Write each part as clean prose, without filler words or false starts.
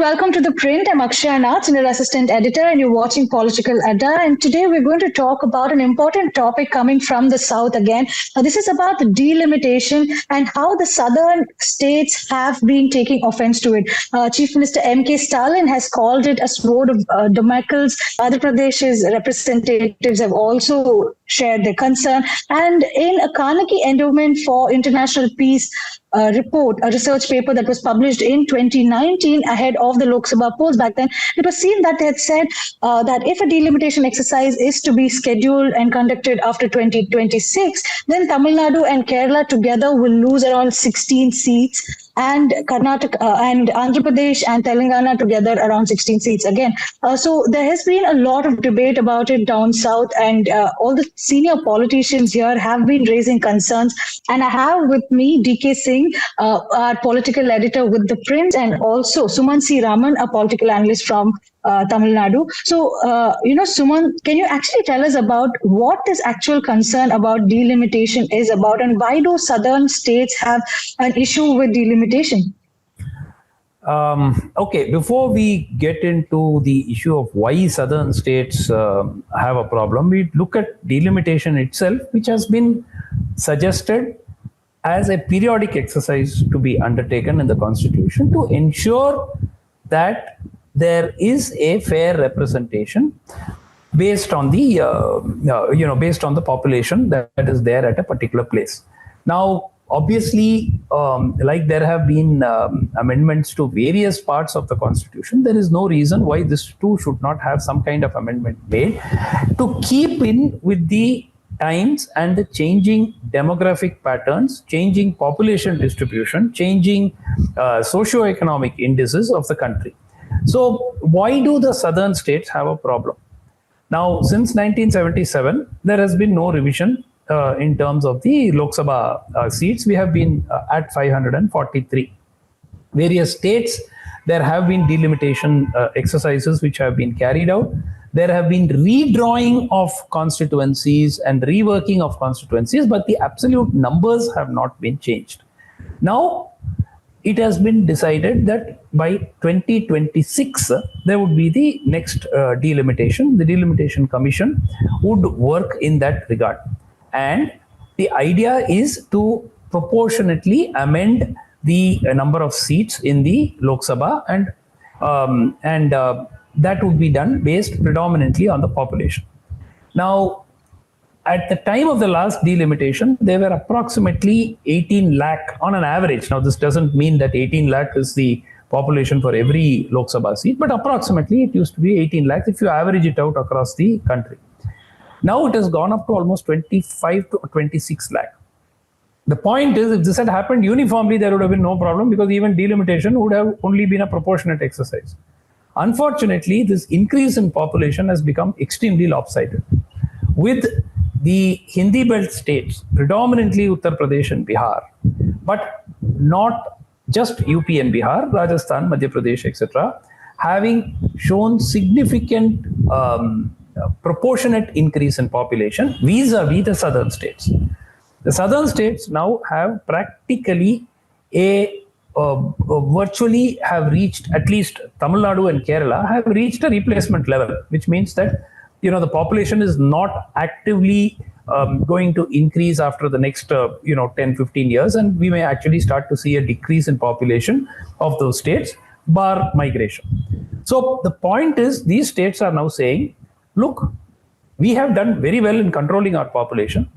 welcome to ThePrint. I'm Akshaya, Nath, senior assistant editor, and you're watching Political Adda. And today we're going to talk about an important topic coming from the South again. This is about the delimitation and how the southern states have been taking offense to it. Chief Minister MK Stalin has called it a sword of Damocles. Andhra Pradesh's representatives have also shared their concern. And in a Carnegie Endowment for International Peace report, a research paper that was published in 2019 ahead of the Lok Sabha polls back then, it was seen that they had said that if a delimitation exercise is to be scheduled and conducted after 2026, then Tamil Nadu and Kerala together will lose around 16 seats, and Karnataka and Andhra Pradesh and Telangana together around 16 seats again. So there has been a lot of debate about it down south, and all the senior politicians here have been raising concerns. And I have with me DK Singh, our political editor with ThePrint, and also Sumanth C Raman, a political analyst from Tamil Nadu. So, Suman, can you actually tell us about what this actual concern about delimitation is about, and why do southern states have an issue with delimitation? Okay, before we get into the issue of why southern states have a problem, we look at delimitation itself, which has been suggested as a periodic exercise to be undertaken in the Constitution to ensure that there is a fair representation based on the based on the population that is there at a particular place. Now, obviously, like there have been amendments to various parts of the Constitution, there is no reason why this too should not have some kind of amendment made to keep in with the times and the changing demographic patterns, changing population distribution, changing socio-economic indices of the country. So why do the southern states have a problem? Now, since 1977, there has been no revision in terms of the Lok Sabha seats. We have been at 543. Various states, there have been delimitation exercises which have been carried out. There have been redrawing of constituencies and reworking of constituencies, but the absolute numbers have not been changed. Now, it has been decided that by 2026, there would be the next delimitation. The Delimitation Commission would work in that regard. And the idea is to proportionately amend the number of seats in the Lok Sabha, and that would be done based predominantly on the population. Now, at the time of the last delimitation, there were approximately 18 lakh on an average. Now, this doesn't mean that 18 lakh is the population for every Lok Sabha seat, but approximately it used to be 18 lakhs if you average it out across the country. Now it has gone up to almost 25 to 26 lakh. The point is, if this had happened uniformly, there would have been no problem, because even delimitation would have only been a proportionate exercise. Unfortunately, this increase in population has become extremely lopsided. With the Hindi belt states, predominantly Uttar Pradesh and Bihar, but not just UP and Bihar, Rajasthan, Madhya Pradesh, etc., having shown significant proportionate increase in population vis-a-vis the southern states. The southern states now have practically virtually have reached, at least Tamil Nadu and Kerala have reached a replacement level, which means that the population is not actively going to increase after the next 10-15 years, and we may actually start to see a decrease in population of those states, bar migration. So the point is, these states are now saying, look, we have done very well in controlling our population.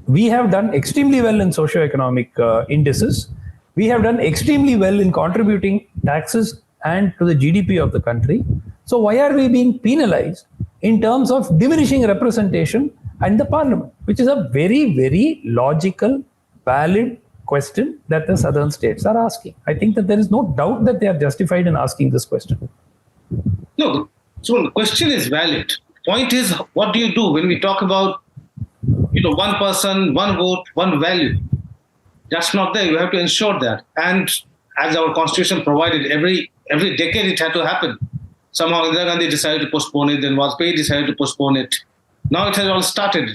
We have done extremely well in socioeconomic indices. We have done extremely well in contributing taxes and to the GDP of the country. So why are we being penalized in terms of diminishing representation in the parliament? Which is a very, very logical, valid question that the southern states are asking. I think that there is no doubt that they are justified in asking this question. No, so the question is valid. Point is, what do you do when we talk about, one person, one vote, one value? That's not there. You have to ensure that. And as our constitution provided, every decade it had to happen. Somehow Indira Gandhi decided to postpone it, then Vajpayee decided to postpone it. Now it has all started.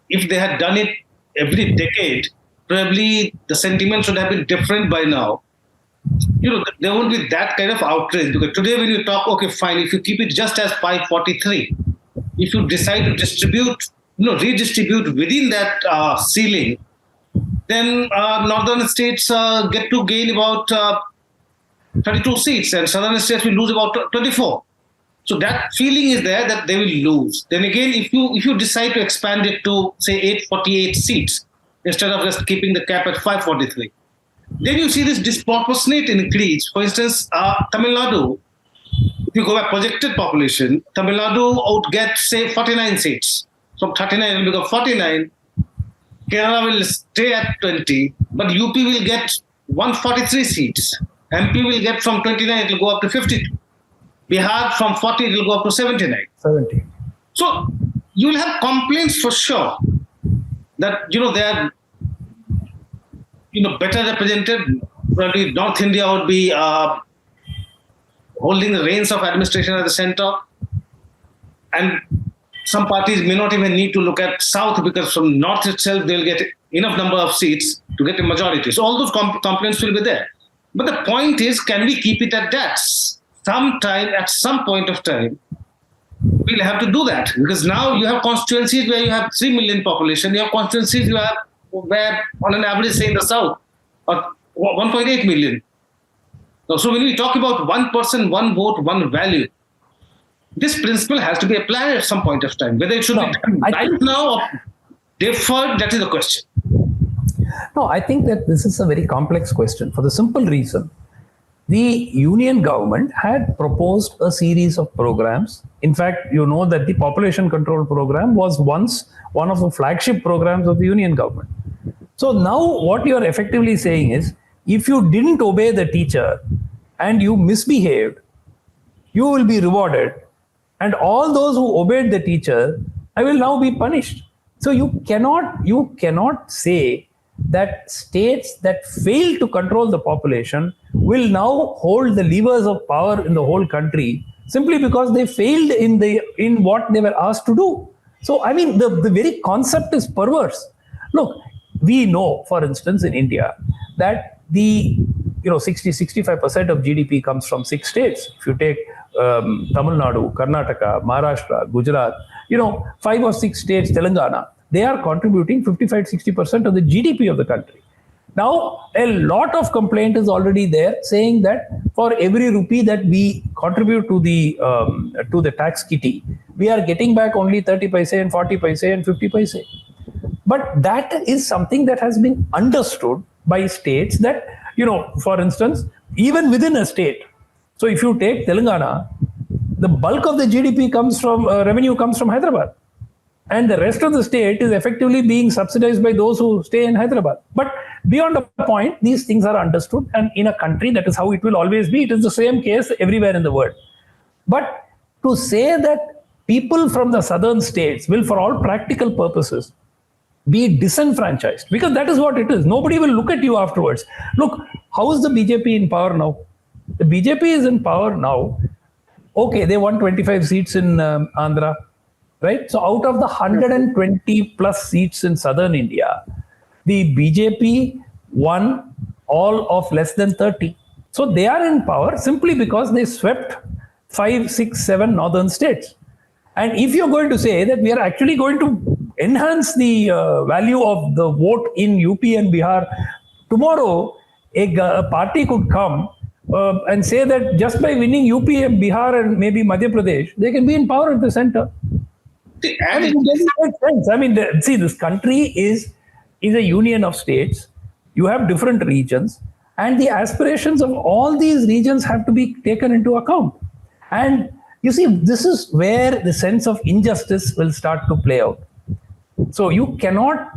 If they had done it every decade, probably the sentiment should have been different by now. there won't be that kind of outrage. Because today when you talk, okay, fine, if you keep it just as 543, if you decide to redistribute within that ceiling, then northern states get to gain about 32 seats and southern states will lose about 24. So that feeling is there that they will lose. Then again, if you decide to expand it to, say, 848 seats, instead of just keeping the cap at 543, then you see this disproportionate increase. For instance, Tamil Nadu, if you go by projected population, Tamil Nadu would get, say, 49 seats. From 39 it will become 49. Kerala will stay at 20, but UP will get 143 seats. MP will get from 29, it will go up to 52. Bihar from 40, it will go up to 79. 70. So you will have complaints for sure that, they are, better represented. Probably North India would be holding the reins of administration at the center. And some parties may not even need to look at South because from North itself, they'll get enough number of seats to get a majority. So all those complaints will be there. But the point is, can we keep it at that? At some point of time, we'll have to do that. Because now you have constituencies where you have 3 million population. You have constituencies where on an average, say in the South, or 1.8 million. So when we talk about one person, one vote, one value, this principle has to be applied at some point of time. Whether it should be done right now or deferred, that is the question. No, I think that this is a very complex question for the simple reason. The union government had proposed a series of programs. In fact, you know that the population control program was once one of the flagship programs of the union government. So now what you are effectively saying is, if you didn't obey the teacher and you misbehaved, you will be rewarded. And all those who obeyed the teacher, I will now be punished. So you cannot say that states that fail to control the population will now hold the levers of power in the whole country simply because they failed in what they were asked to do. So, I mean, the very concept is perverse. Look, we know, for instance, in India, that the 60-65% of GDP comes from 6 states. If you take Tamil Nadu, Karnataka, Maharashtra, Gujarat, 5 or 6 states, Telangana, they are contributing 55-60% of the GDP of the country. Now, a lot of complaint is already there saying that for every rupee that we contribute to the tax kitty, we are getting back only 30 paise and 40 paise and 50 paise. But that is something that has been understood by states that, for instance, even within a state. So if you take Telangana, the bulk of the GDP revenue comes from Hyderabad. And the rest of the state is effectively being subsidized by those who stay in Hyderabad. But beyond the point, these things are understood. And in a country, that is how it will always be. It is the same case everywhere in the world. But to say that people from the southern states will, for all practical purposes, be disenfranchised, because that is what it is. Nobody will look at you afterwards. Look, how is the BJP in power now? The BJP is in power now. Okay, they won 25 seats in Andhra, right? So out of the 120 plus seats in southern India, the BJP won all of less than 30. So they are in power simply because they swept 5, 6, 7 northern states. And if you're going to say that we are actually going to enhance the value of the vote in UP and Bihar, tomorrow a party could come and say that just by winning UP and Bihar and maybe Madhya Pradesh, they can be in power at the center. I mean, it doesn't make sense. I mean, see, this country is a union of states. You have different regions, and the aspirations of all these regions have to be taken into account. And you see, this is where the sense of injustice will start to play out. So you cannot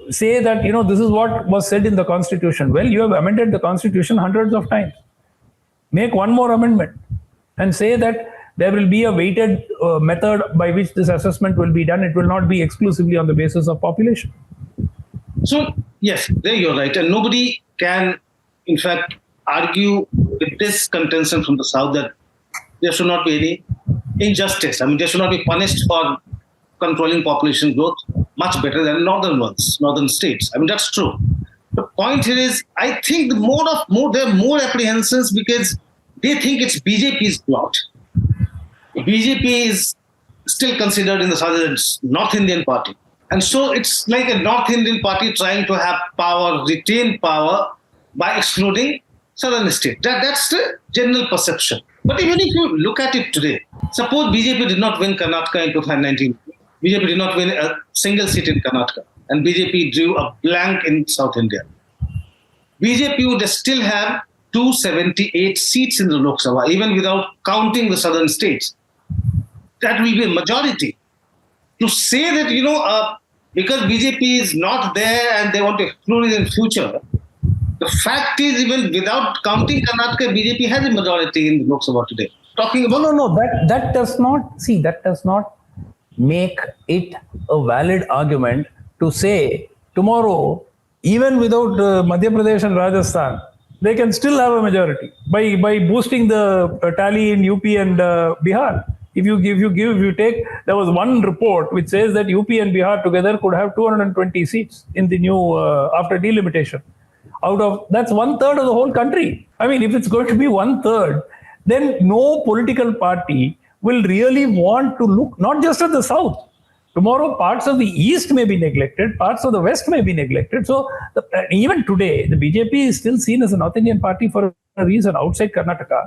say that, this is what was said in the Constitution. Well, you have amended the Constitution hundreds of times. Make one more amendment and say that there will be a weighted method by which this assessment will be done. It will not be exclusively on the basis of population. So, yes, there you're right. And nobody can, in fact, argue with this contention from the South that there should not be any injustice. I mean, they should not be punished for controlling population growth much better than northern states. I mean, that's true. The point here is, I think there are more apprehensions because they think it's BJP's plot. BJP is still considered in the southern North Indian party. And so it's like a North Indian party trying to have power, retain power by excluding southern states. That's the general perception. But even if you look at it today, suppose BJP did not win Karnataka in 2019. BJP did not win a single seat in Karnataka. And BJP drew a blank in South India. BJP would still have 278 seats in the Lok Sabha, even without counting the southern states. That will be a majority. To say that, because BJP is not there and they want to exclude it in future, the fact is, even without counting Karnataka, BJP has a majority in the Lok Sabha today. Talking about No. That does not make it a valid argument to say tomorrow, even without Madhya Pradesh and Rajasthan, they can still have a majority by boosting the tally in UP and Bihar. If you take, there was one report which says that UP and Bihar together could have 220 seats in the new after delimitation. That's 1/3 of the whole country. I mean, if it's going to be 1/3, then no political party will really want to look not just at the south. Tomorrow, parts of the east may be neglected, parts of the west may be neglected. So even today, the BJP is still seen as a North Indian party for a reason. Outside Karnataka,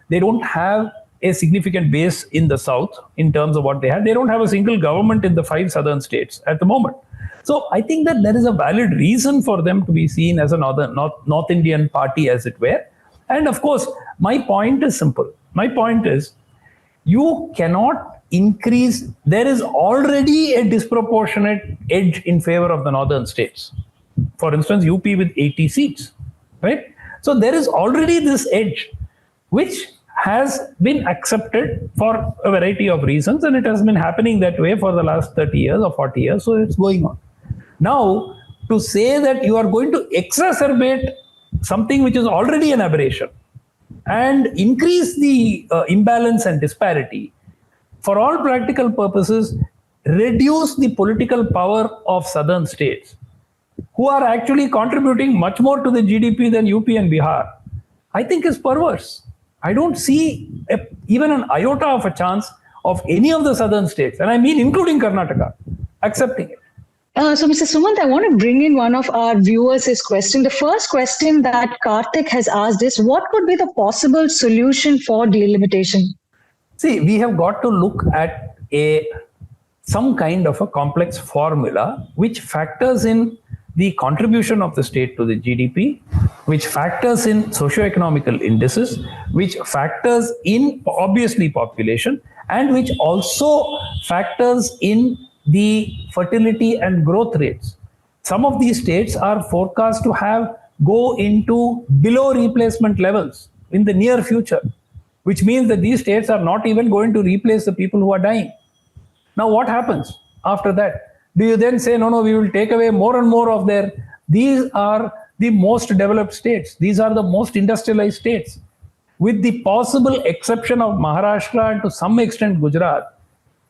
they don't have a significant base in the south in terms of what they have. They don't have a single government in the 5 southern states at the moment. So I think that there is a valid reason for them to be seen as a North Indian party, as it were. And of course, my point is simple. My point is, you cannot increase. There is already a disproportionate edge in favor of the northern states. For instance, UP with 80 seats, right? So there is already this edge, which has been accepted for a variety of reasons, and it has been happening that way for the last 30 years or 40 years, so it's going on. Now, to say that you are going to exacerbate something which is already an aberration and increase the imbalance and disparity, for all practical purposes, reduce the political power of southern states, who are actually contributing much more to the GDP than UP and Bihar, I think is perverse. I don't see even an iota of a chance of any of the southern states, and I mean including Karnataka, accepting it. So, Mr. Sumanth, I want to bring in one of our viewers' question. The first question that Karthik has asked is, what could be the possible solution for delimitation? See, we have got to look at some kind of a complex formula which factors in the contribution of the state to the GDP, which factors in socioeconomical indices, which factors in obviously population, and which also factors in the fertility and growth rates. Some of these states are forecast to go into below replacement levels in the near future, which means that these states are not even going to replace the people who are dying. Now, what happens after that? Do you then say, no, we will take away more and more of these are the most developed states. These are the most industrialized states. With the possible exception of Maharashtra and to some extent Gujarat,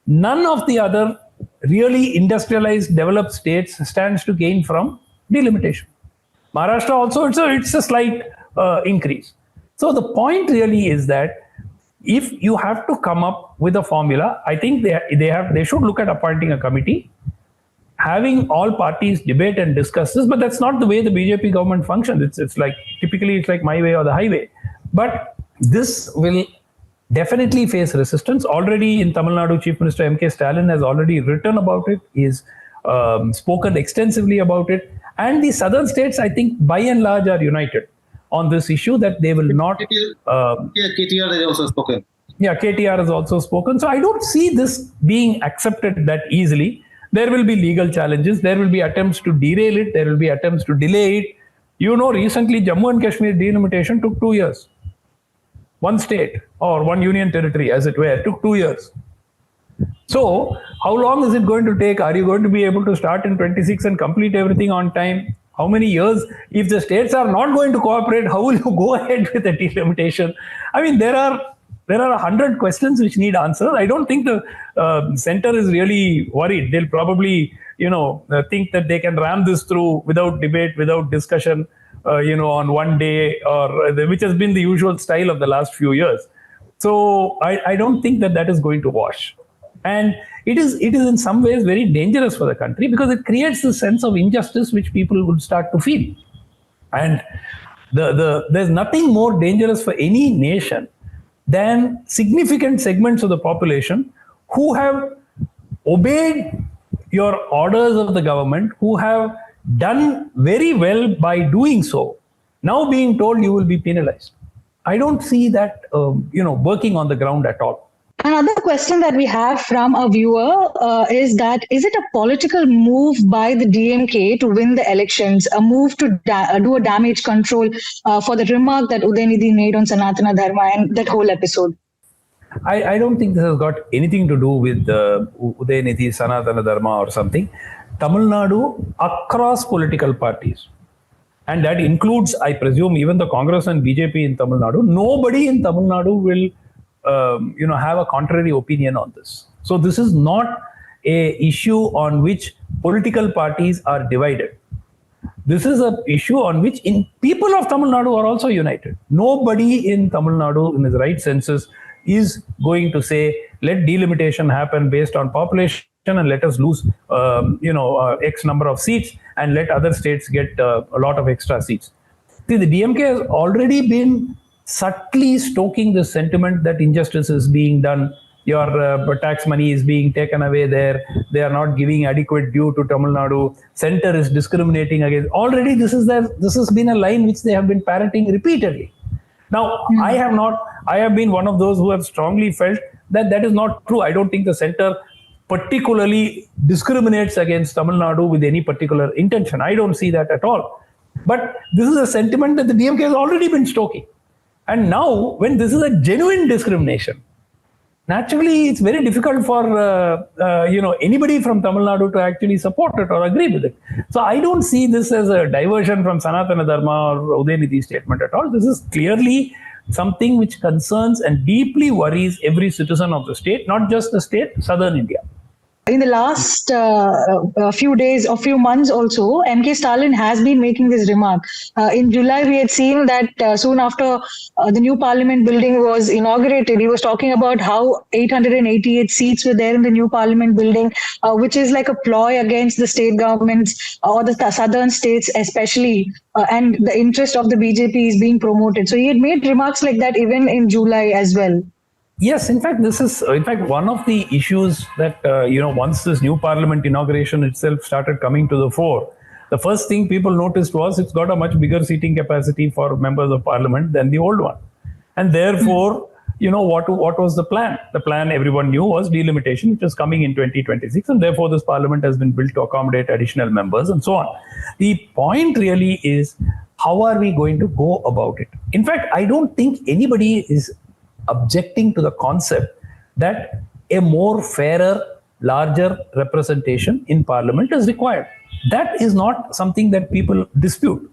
none of the other really industrialized developed states stands to gain from delimitation. Maharashtra also, it's a slight increase. So the point really is that if you have to come up with a formula, I think they should look at appointing a committee, having all parties debate and discuss this, but that's not the way the BJP government functions. It's like my way or the highway. But this will definitely face resistance. Already in Tamil Nadu, Chief Minister MK Stalin has already written about it. He's spoken extensively about it. And the southern states, I think, by and large, are united on this issue that they will not. KTR has also spoken. Yeah, KTR has also spoken. So I don't see this being accepted that easily. There will be legal challenges. There will be attempts to derail it. There will be attempts to delay it. Recently Jammu and Kashmir delimitation took 2 years. One state or one union territory, as it were, took 2 years. So how long is it going to take? Are you going to be able to start in 26 and complete everything on time? How many years? If the states are not going to cooperate, how will you go ahead with the delimitation? I mean, there are 100 questions which need answers. I don't think the center is really worried. They'll probably think that they can ram this through without debate, without discussion, on one day, or which has been the usual style of the last few years. So I don't think that is going to wash. And it is in some ways very dangerous for the country, because it creates a sense of injustice which people would start to feel. And there's nothing more dangerous for any nation than significant segments of the population who have obeyed your orders of the government, who have done very well by doing so, now being told you will be penalized. I don't see that working on the ground at all. Another question that we have from a viewer is it a political move by the DMK to win the elections, a move to do a damage control for the remark that Udayanidhi made on Sanatana Dharma and that whole episode? I don't think this has got anything to do with Udayanidhi, Sanatana Dharma or something. Tamil Nadu, across political parties, and that includes, I presume, even the Congress and BJP in Tamil Nadu, nobody in Tamil Nadu will have a contrary opinion on this. So this is not a issue on which political parties are divided. This is an issue on which people of Tamil Nadu are also united. Nobody in Tamil Nadu, in his right senses, is going to say, let delimitation happen based on population and let us lose, X number of seats and let other states get a lot of extra seats. See, the DMK has already been subtly stoking the sentiment that injustice is being done. Your tax money is being taken away there. They are not giving adequate due to Tamil Nadu. Center is discriminating against. Already this has been a line which they have been parroting repeatedly. Now, I have been one of those who have strongly felt that is not true. I don't think the center particularly discriminates against Tamil Nadu with any particular intention. I don't see that at all. But this is a sentiment that the DMK has already been stoking. And now, when this is a genuine discrimination, naturally, it's very difficult for anybody from Tamil Nadu to actually support it or agree with it. So I don't see this as a diversion from Sanatana Dharma or Udayanidhi's statement at all. This is clearly something which concerns and deeply worries every citizen of the state, not just the state, southern India. In the last few days or few months also, MK Stalin has been making this remark. In July, we had seen that soon after the new parliament building was inaugurated, he was talking about how 888 seats were there in the new parliament building, which is like a ploy against the state governments or the southern states especially, and the interest of the BJP is being promoted. So he had made remarks like that even in July as well. Yes, in fact, this is one of the issues that, once this new parliament inauguration itself started coming to the fore, the first thing people noticed was it's got a much bigger seating capacity for members of parliament than the old one. And therefore, what was the plan? The plan everyone knew was delimitation, which was coming in 2026. And therefore, this parliament has been built to accommodate additional members and so on. The point really is, how are we going to go about it? In fact, I don't think anybody is objecting to the concept that a more fairer, larger representation in parliament is required. That is not something that people dispute.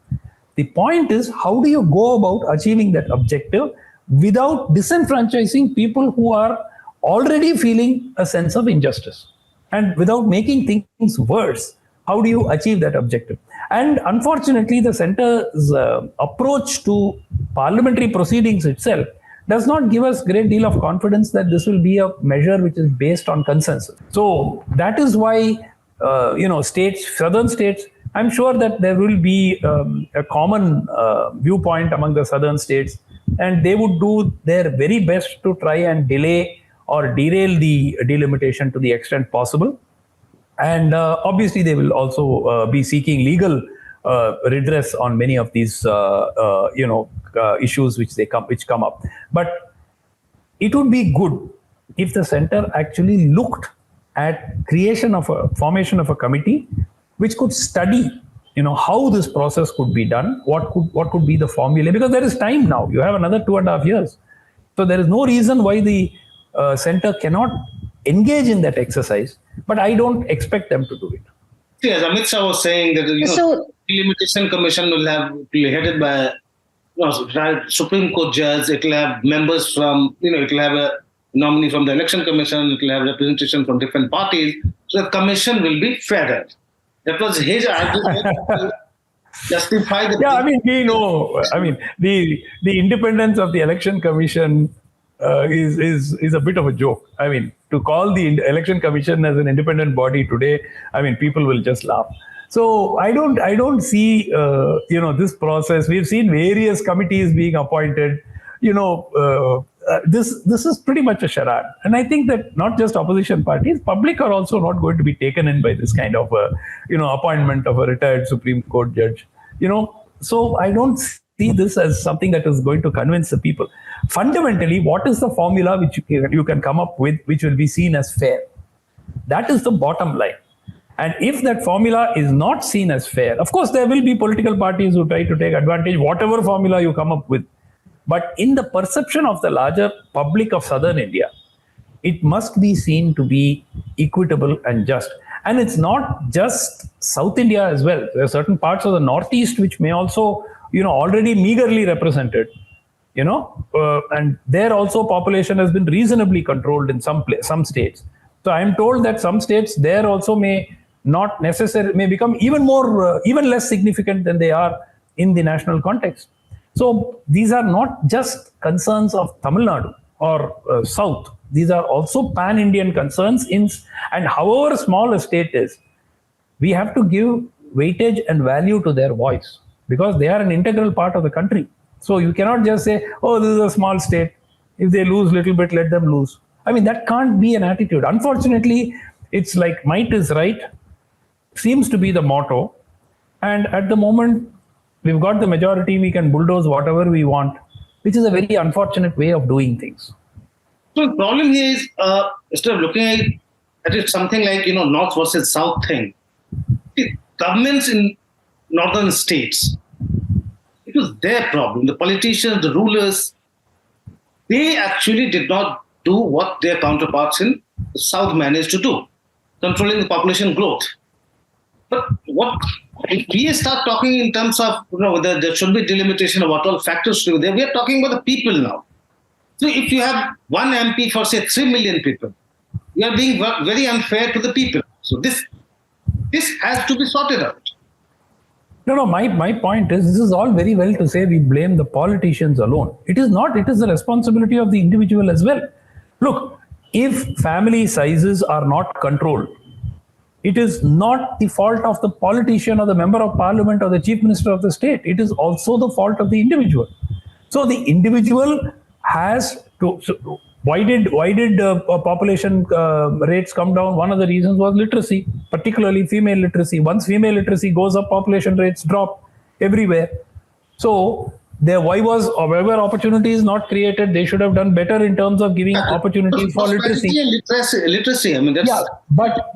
The point is, how do you go about achieving that objective without disenfranchising people who are already feeling a sense of injustice? And without making things worse, how do you achieve that objective? And unfortunately, the center's approach to parliamentary proceedings itself does not give us a great deal of confidence that this will be a measure which is based on consensus. So that is why, southern states, I'm sure that there will be a common viewpoint among the southern states, and they would do their very best to try and delay or derail the delimitation to the extent possible. And obviously, they will also be seeking legal redress on many of these, issues which come up. But it would be good if the center actually looked at formation of a committee which could study, how this process could be done, what could be the formula, because there is time now. You have another 2.5 years, so there is no reason why the center cannot engage in that exercise. But I don't expect them to do it. See, as Amit Shah was saying, that the delimitation commission will be headed by Supreme Court judge. It will have members from, it will have a nominee from the election commission. It will have representation from different parties. the commission will be fairer. That was his argument to justify the. Yeah, I mean, we know. I mean, the independence of the election commission is a bit of a joke. I mean, to call the election commission as an independent body today, I mean, people will just laugh. So I don't see this process. We've seen various committees being appointed. This is pretty much a charade, and I think that not just opposition parties, public are also not going to be taken in by this kind of appointment of a retired Supreme Court judge. So I don't see this as something that is going to convince the people. Fundamentally, what is the formula which you can come up with which will be seen as fair? That is the bottom line. And if that formula is not seen as fair, of course, there will be political parties who try to take advantage, whatever formula you come up with. But in the perception of the larger public of southern India, it must be seen to be equitable and just. And it's not just South India as well. There are certain parts of the Northeast which may also, already meagerly represented, and there also population has been reasonably controlled in some states. So I am told that some states there also may become even less significant than they are in the national context. So these are not just concerns of Tamil Nadu or South. These are also pan-Indian concerns. And however small a state is, we have to give weightage and value to their voice because they are an integral part of the country. So you cannot just say, oh, this is a small state. If they lose a little bit, let them lose. I mean, that can't be an attitude. Unfortunately, it's like might is right, seems to be the motto. And at the moment, we've got the majority, we can bulldoze whatever we want, which is a very unfortunate way of doing things. So the problem here is, instead of looking at it something like, North versus South thing, the governments in northern states, it was their problem. The politicians, the rulers, they actually did not do what their counterparts in the South managed to do, controlling the population growth. But if we start talking in terms of whether there should be delimitation or what all factors to be there, we are talking about the people now. So if you have one MP for say 3 million people, you are being very unfair to the people. So this has to be sorted out. No, my point is, this is all very well to say we blame the politicians alone. It is not. It is the responsibility of the individual as well. Look, if family sizes are not controlled, it is not the fault of the politician or the member of parliament or the chief minister of the state. It is also the fault of the individual. So the individual has to. So why did population rates come down? One of the reasons was literacy, particularly female literacy. Once female literacy goes up, population rates drop everywhere. So why were opportunities not created? They should have done better in terms of giving opportunities for literacy. Literacy. I mean, that's... Yeah, but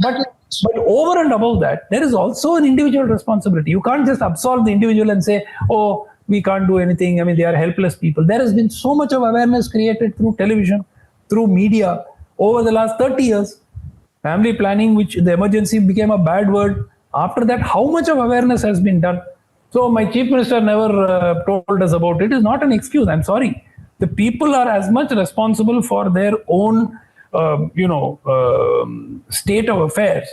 over and above that, there is also an individual responsibility. You can't just absolve the individual and say, oh, we can't do anything. I mean, they are helpless people. There has been so much of awareness created through television, through media over the last 30 years. Family planning, which the emergency became a bad word. After that, how much of awareness has been done? So my chief minister never told us about it. It is not an excuse. I'm sorry. The people are as much responsible for their own, state of affairs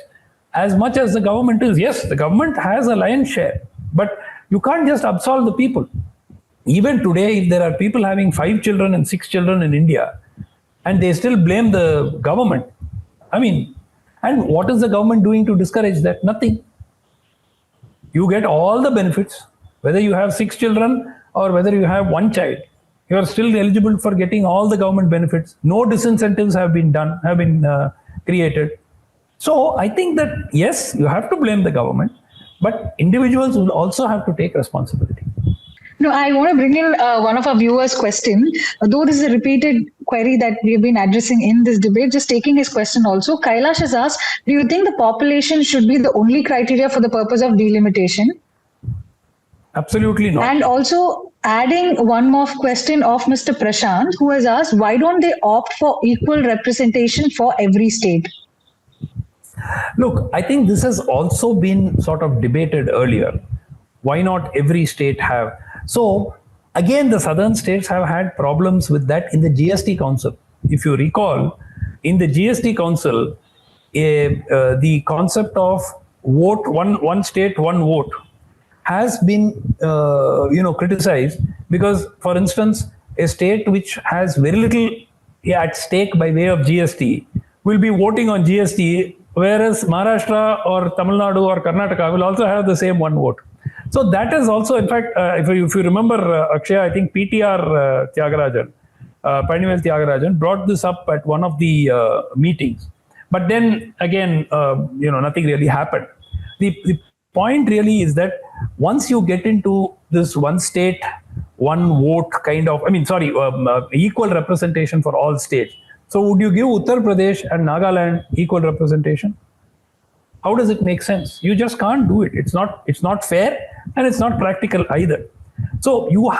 as much as the government is. Yes, the government has a lion's share, but you can't just absolve the people. Even today, if there are people having 5 children and 6 children in India, and they still blame the government, I mean, and what is the government doing to discourage that? Nothing. You get all the benefits, whether you have 6 children or whether you have 1 child. You are still eligible for getting all the government benefits. No disincentives have been created. So I think that, yes, you have to blame the government, but individuals will also have to take responsibility. No, I want to bring in one of our viewers' question. Though this is a repeated query that we've been addressing in this debate, just taking his question also. Kailash has asked, do you think the population should be the only criteria for the purpose of delimitation? Absolutely not. And also adding one more question of Mr. Prashant, who has asked, why don't they opt for equal representation for every state? Look, I think this has also been sort of debated earlier. Why not every state have? So again, the southern states have had problems with that in the GST Council. If you recall, in the GST Council, the concept of one state, one vote has been criticized because, for instance, a state which has very little at stake by way of GST will be voting on GST, whereas Maharashtra or Tamil Nadu or Karnataka will also have the same one vote. So that is also, in fact, if you remember, Akshaya, I think PTR Tyagarajan, Panivel Tyagarajan brought this up at one of the meetings. But then again, nothing really happened. The point really is that once you get into this one state, one vote kind of, equal representation for all states. So would you give Uttar Pradesh and Nagaland equal representation? How does it make sense? You just can't do it. It's not fair and it's not practical either. So you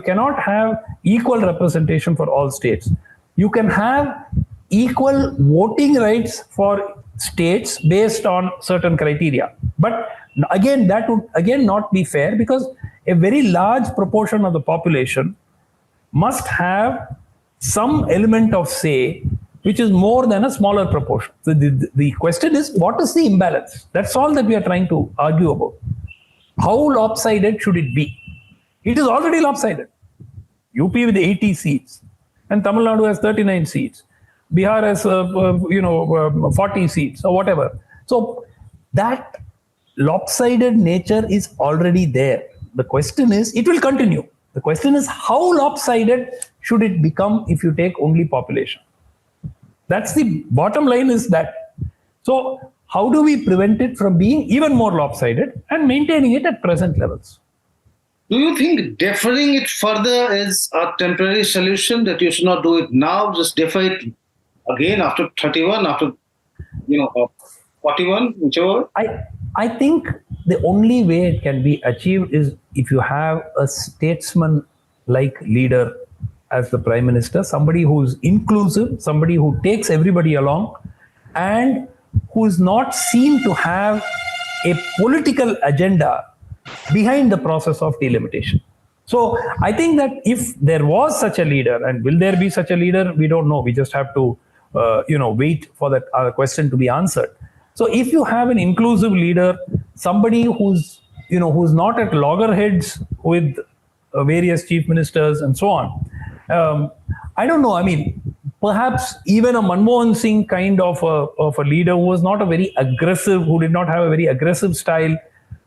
cannot have equal representation for all states. You can have equal voting rights for states based on certain criteria. But again, that would not be fair because a very large proportion of the population must have some element of say, which is more than a smaller proportion. So the question is, what is the imbalance? That's all that we are trying to argue about. How lopsided should it be? It is already lopsided. UP with 80 seats and Tamil Nadu has 39 seats. Bihar has 40 seats or whatever. So that lopsided nature is already there. The question is, it will continue. The question is, how lopsided should it become if you take only population? That's the bottom line, is that. So how do we prevent it from being even more lopsided and maintaining it at present levels? Do you think deferring it further is a temporary solution, that you should not do it now, just defer it again after 31, after 41, whichever? I think the only way it can be achieved is if you have a statesman-like leader as the Prime Minister, somebody who's inclusive, somebody who takes everybody along, and who is not seen to have a political agenda behind the process of delimitation. So I think that if there was such a leader, and will there be such a leader, we don't know. We just have to wait for that question to be answered. So if you have an inclusive leader, somebody who's not at loggerheads with various chief ministers and so on, I don't know. I mean, perhaps even a Manmohan Singh kind of a leader who was not a very aggressive, who did not have a very aggressive style,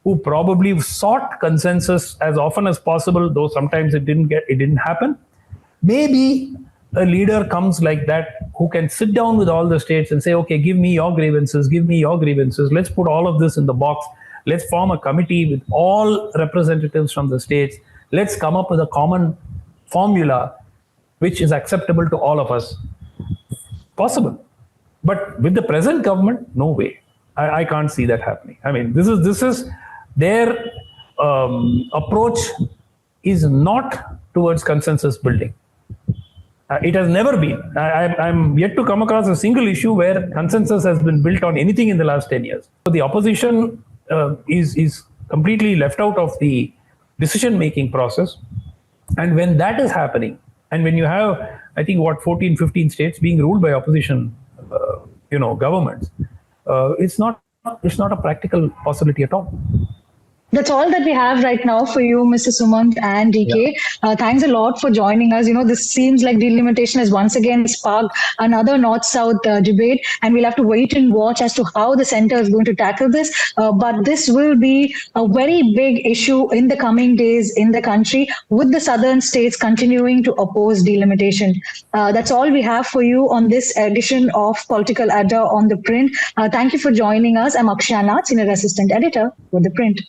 who probably sought consensus as often as possible, though sometimes it didn't happen. Maybe a leader comes like that, who can sit down with all the states and say, okay, give me your grievances, let's put all of this in the box, let's form a committee with all representatives from the states, let's come up with a common formula which is acceptable to all of us. Possible. But with the present government, no way. I can't see that happening. I mean, this is their approach is not towards consensus building. It has never been. I'm yet to come across a single issue where consensus has been built on anything in the last 10 years. So the opposition is completely left out of the decision-making process. And when that is happening, and when you have, I think, 14, 15 states being ruled by opposition, governments, it's not a practical possibility at all. That's all that we have right now for you, Mr. Sumanth and DK. Yeah. Thanks a lot for joining us. This seems like delimitation has once again sparked another North-South debate, and we'll have to wait and watch as to how the center is going to tackle this. But this will be a very big issue in the coming days in the country, with the southern states continuing to oppose delimitation. That's all we have for you on this edition of Political Adda on The Print. Thank you for joining us. I'm Akshaya, Nath, Senior Assistant Editor with The Print.